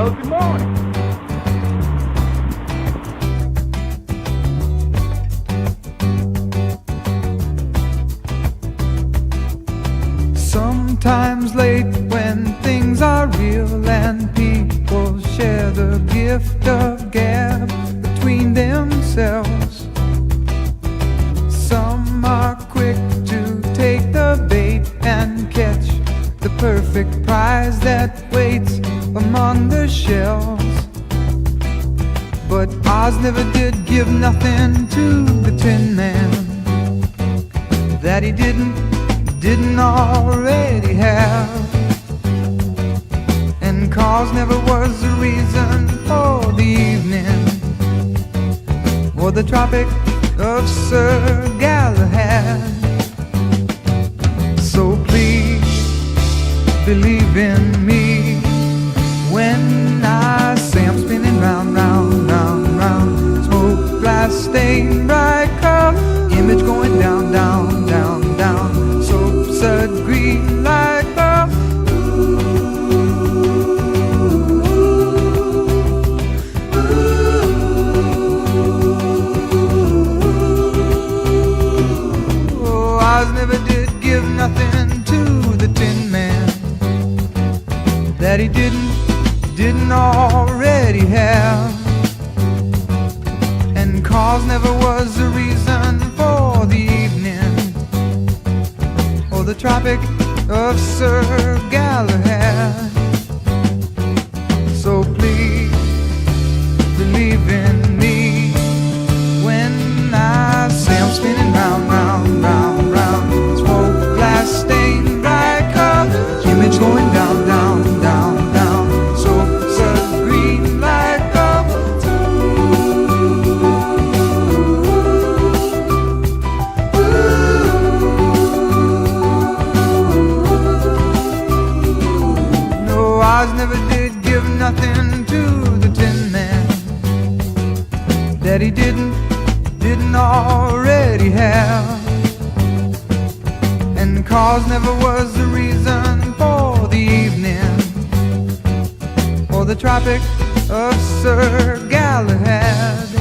Well, good morning. Sometimes late when things are real and people share the gift of gab between themselves. Some are quick to take the bait and catch the perfect prize that waits among the shells. But Oz never did give nothing to the Tin Man that he didn't already have. And cause never was the reason for the evening or the Tropic of Sir Galahad. So please believe in me when I say I'm spinning round, round, round, round. Smoke, blast, stain, bright color, image going down, down, down, down. Soap, green like pearl. Oh, Oz never did give nothing to the Tin Man that he didn't already have. And cause never was the reason for the evening or the Tropic of Sir Galahad. So please believe in me when I say I'm spinning round, round, round, round. Smoke, blast, stain, bright color, image going down, down, down, down. So green like Oz never did give nothing to the Tin Man that he didn't already have. And cause never was the reason for the evening or the Tropic of Sir Galahad.